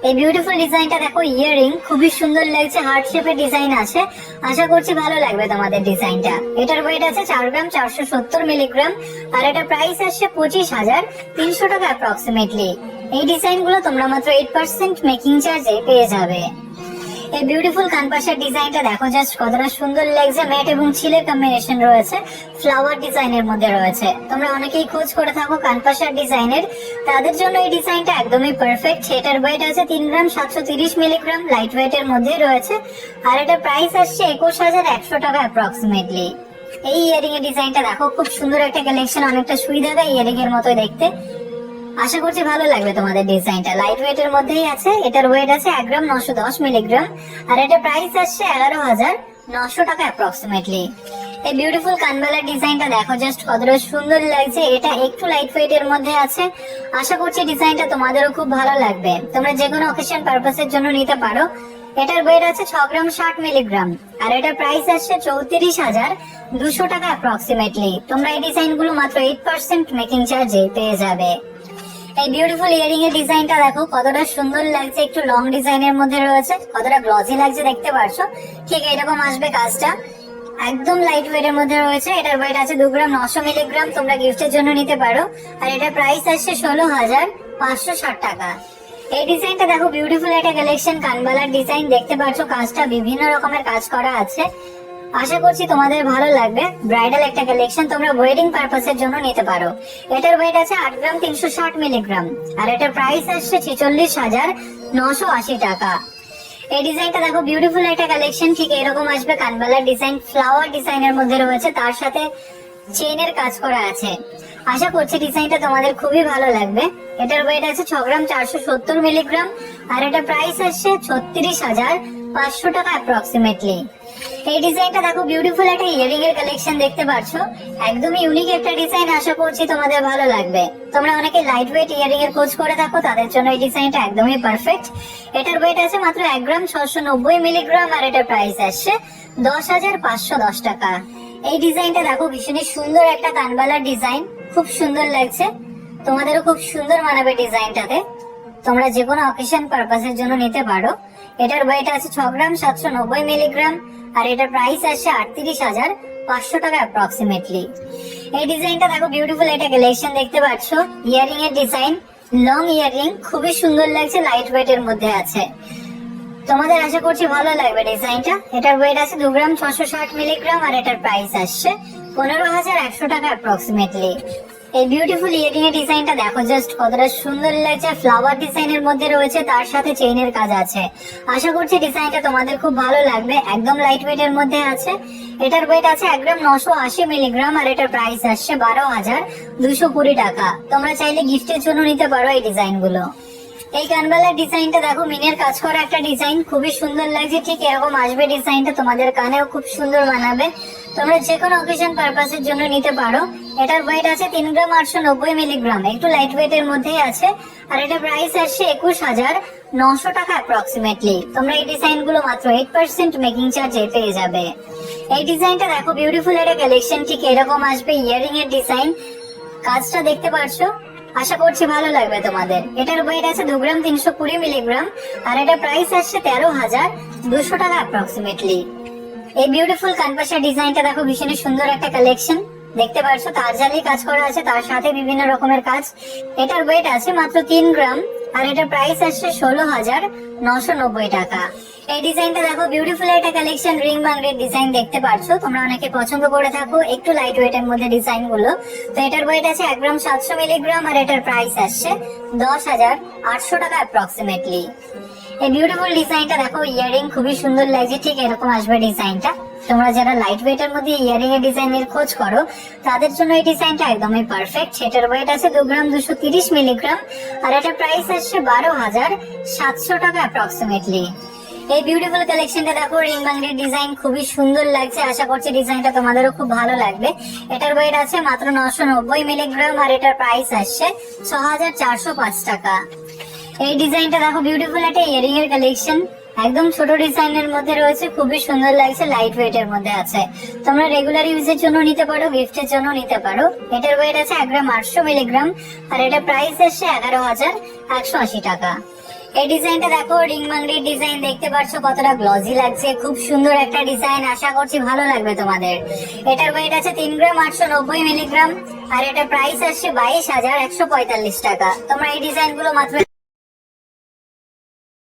এই বিউটিফুল ডিজাইনটা দেখো, ইয়াররিং খুবই সুন্দর লাগছে, হার্ট শেপের ডিজাইন আছে। আশা করছি ভালো লাগবে তোমাদের ডিজাইনটা। এটার ওয়েট আছে 4 গ্রাম 470 মিলিগ্রাম, আর এটা প্রাইস আসছে 25,300 টাকা অ্যাপ্রক্সিমেটলি। এই ডিজাইনগুলো তোমরা মাত্র 8% মেকিং চার্জে পেয়ে যাবে। এই বিউটিফুল কানপাশার ডিজাইনটা দেখো, জাস্ট কতটা সুন্দর লাগছে। ম্যাট এবং ছিলের কম্বিনেশন রয়েছে, ফ্লাওয়ার ডিজাইনের মধ্যে রয়েছে। তোমরা অনেকেই খোঁজ করে থাকো কানপাশার ডিজাইনের, তাদের জন্য এই ডিজাইনটা একদমই পারফেক্ট। এটার ওয়েট আছে 3 গ্রাম 730 মিলিগ্রাম, লাইট ওয়েটের মধ্যে রয়েছে, আর এটা প্রাইস আসছে 21,100 টাকা অ্যাপ্রক্সিমেটলি। এই ইয়ারিং এর ডিজাইনটা দেখো, খুব সুন্দর একটা কালেকশন, অনেকটা সুইদাদা ইয়ারিং এর মতো দেখতে। আশা করছি ভালো লাগবে তোমাদের ডিজাইনটা। লাইট ওয়েটের মধ্যেই আছে। এটার ওয়েট আছে 1 গ্রাম 910 মিলিগ্রাম, আর এটা প্রাইস আসছে 11,900 টাকা অ্যাপ্রক্সিমেটলি। এই বিউটিফুল কানবালার ডিজাইনটা দেখো, জাস্ট কতটা সুন্দর লাগছে। এটা একটু লাইট ওয়েটের মধ্যে আছে। আশা করছি ডিজাইনটা তোমাদেরও খুব ভালো লাগবে। তোমরা যে কোনো অকেশন পারপাসের জন্য নিতে পারো। এটার ওয়েট আছে 6 গ্রাম 60 মিলিগ্রাম, আর এটা প্রাইস আসছে 34,200 টাকা অ্যাপ্রক্সিমেটলি। তোমরা এই ডিজাইনগুলো মাত্র 8% মেকিং চার্জে পেয়ে যাবে। এই বিউটিফুল ইয়ারিং এর ডিজাইনটা দেখো, কতটা সুন্দর লাগছে। একটু লং ডিজাইনের মধ্যে রয়েছে, কতটা গ্লসি লাগছে দেখতে পারছো। ঠিক এরকম আসবে কাজটা, একদম লাইট ওয়েটের মধ্যে রয়েছে। এটার ওয়েট আছে 2 গ্রাম 900 মিলিগ্রাম। তোমরা গিফটের জন্য নিতে পারো, আর এটা প্রাইস আসছে 16,560 টাকা। এই ডিজাইনটা দেখো, বিউটিফুল একটা কালেকশন, কানবালার ডিজাইন দেখতে পাচ্ছ। কাজটা বিভিন্ন রকমের কাজ করা আছে। আশা করছি তোমাদের ভালো লাগবে। ব্রাইডাল একটা কালেকশন, তোমরা ওয়েডিং পারপাসের জন্য নিতে পারো। এটার ওয়েট আছে 8 গ্রাম 360 মিলিগ্রাম, আর এটার প্রাইস আসছে 46,980 টাকা। এই ডিজাইনটা দেখো, বিউটিফুল একটা কালেকশন। ঠিক এরকম আসবে কানবালার ডিজাইন, ফ্লাওয়ার ডিজাইনের মধ্যে রয়েছে, তার সাথে চেইনের কাজ করা আছে। আশা করছি ডিজাইনটা তোমাদের খুবই ভালো লাগবে। এটার ওয়েট আছে 6 গ্রাম 470 মিলিগ্রাম, আর এটা প্রাইস আসছে 36,500 টাকা অ্যাপ্রক্সিমেটলি। এই ডিজাইনটা দেখো, বিউটিফুল একটা ইয়ারিং এর কালেকশন দেখতে পাচ্ছো, একদমই ইউনিক একটা ডিজাইন। আশা করছি তোমাদের ভালো লাগবে। তোমরা অনেকে লাইট ওয়েট ইয়ারিং এর খোঁজ করে থাকো, তাদের জন্য এই ডিজাইনটা একদমই পারফেক্ট। এটার ওয়েট আছে মাত্র 1 গ্রাম 690 মিলিগ্রাম, আর এটা প্রাইস আসছে 10,510 টাকা। এই ডিজাইনটা দেখো, ভীষণই সুন্দর একটা কানবালার ডিজাইন, খুব সুন্দর লাগছে। তোমাদেরও খুব সুন্দর মানাবে ডিজাইনটাতে। তোমরা যে কোনো অকেশন পারপাসের জন্য নিতে পারো। এটার ওয়েট আছে 6 গ্রাম 790 মিলিগ্রাম, আর এটার প্রাইস আসছে 38,500 টাকা অ্যাপ্রক্সিমেটলি। এই ডিজাইনটা দেখো, বিউটিফুল একটা কালেকশন দেখতে পাচ্ছ, ইয়ারিং এর ডিজাইন, লং ইয়ারিং, খুবই সুন্দর লাগছে, লাইট ওয়েটের মধ্যে আছে। তোমাদের আশা করছি ভালো লাগবে ডিজাইনটা। এটার ওয়েট আছে 2 গ্রাম 660 মিলিগ্রাম, আর এটার প্রাইস আসছে 15,100 টাকা অ্যাপ্রক্সিমেটলি। এই বিউটিফুল ইয়ারিং এর ডিজাইনটা দেখো, জাস্ট কতটা সুন্দর লাগছে। ফ্লাওয়ার ডিজাইনের মধ্যে রয়েছে, তার সাথে চেইনের কাজ আছে। আশা করছি ডিজাইনটা তোমাদের খুব ভালো লাগবে। একদম লাইট ওয়েটের মধ্যে আছে। এটার ওয়েট আছে 1 গ্রাম 980 মিলিগ্রাম, আর এটার প্রাইস আসছে 12,220 টাকা। তোমরা চাইলে গিফটের জন্য নিতে পারো এই ডিজাইনগুলো। এই কানবালার ডিজাইনটা দেখো, মিনের কাজ করা একটা ডিজাইন, খুবই সুন্দর লাগছে। ঠিক এরকম আসবে ডিজাইনটা, তোমাদের কানেও খুব সুন্দর মানাবে। তোমরা যে কোনো অকেশন পারপাসের জন্য নিতে পারো। এটার ওয়েট আছে 3 গ্রাম 890 মিলিগ্রাম, একটু লাইট ওয়েটের মধ্যেই আছে, আর এটা প্রাইস আসছে 21,900 টাকা অ্যাপ্রক্সিমেটলি। তোমরা এই ডিজাইনগুলো মাত্র 8% মেকিং চার্জে পেয়ে যাবে। এই ডিজাইনটা দেখো, বিউটিফুল একটা কালেকশন, ঠিক এরকম আসবে ইয়ারিং এর ডিজাইন। কাজটা দেখতে পাচ্ছো, আশা করছি ভালো লাগবে তোমাদের। এটার ওয়েট আছে 2 গ্রাম 320 মিলিগ্রাম, আর এটা প্রাইস আসছে 13,200 টাকা অ্যাপ্রক্সিমেটলি। এই বিউটিফুল কানপাশা ডিজাইনটা দেখো, ভীষণ সুন্দর একটা কালেকশন দেখতে পাচ্ছ। তার জালি কাজ করা আছে, তার সাথে বিভিন্ন রকমের কাজ। এটার ওয়েট আছে মাত্র 3 গ্রাম, আর এটার প্রাইস আসছে 16,990 টাকা। এই ডিজাইনটা দেখো, বিউটিফুল একটা কালেকশন, রিং বাংলির ডিজাইন দেখতে পাচ্ছ। তোমরা অনেকে পছন্দ করে থাকো একটু লাইট ওয়েটের মধ্যে ডিজাইন গুলো। তো এটার ওয়েট আছে 1 গ্রাম 700 মিলিগ্রাম, আর এটার প্রাইস আসছে 10,800 টাকা অ্যাপ্রক্সিমেটলি। এই বিউটিফুল ডিজাইনটা দেখো, ইয়ারিং খুবই সুন্দর লাগছে। ঠিক এরকম আসবে ডিজাইনটা। তোমরা যারা লাইট ওয়েটের মধ্যে ইয়ারিং এর ডিজাইনের খোঁজ করো, তাদের জন্য এই ডিজাইনটা একদমই পারফেক্ট। এটার ওয়েট আছে 2 গ্রাম 230 মিলিগ্রাম, আর এটা প্রাইস আসছে 12,700 টাকা অ্যাপ্রক্সিমেটলি। এই বিউটিফুল কালেকশনটা দেখো, রিং বাংলির ডিজাইন, খুবই সুন্দর লাগছে। আশা করছি ডিজাইনটা তোমাদেরও খুব ভালো লাগবে। এটার ওয়েট আছে মাত্র 990 মিলিগ্রাম, আর এটার প্রাইস আসছে 6,405 টাকা। এই ডিজাইনটা দেখো, বিউটিফুল একটা ইয়ারিং এর কালেকশন, একদম ছোট ডিজাইনের মধ্যে রয়েছে, খুবই সুন্দর লাগছে, লাইট ওয়েটের মধ্যে আছে। তোমরা রেগুলার ইউজের জন্য নিতে পারো, গিফটের জন্য নিতে পারো। এটার ওয়েট আছে 1 গ্রাম 800 মিলিগ্রাম, আর এটা প্রাইস আসছে 11,180 টাকা। এই ডিজাইনটা দেখো, রিং মাংড়ির ডিজাইন, দেখতে পাচ্ছ কতটা গ্লজি লাগছে, খুব সুন্দর একটা ডিজাইন, আশা করছি ভালো লাগবে তোমাদের। এটার ওয়েট আছে 3 গ্রাম 890 মিলিগ্রাম, আর এটা প্রাইস আসছে 22,145 টাকা। তোমরা এই ডিজাইন গুলো মাত্র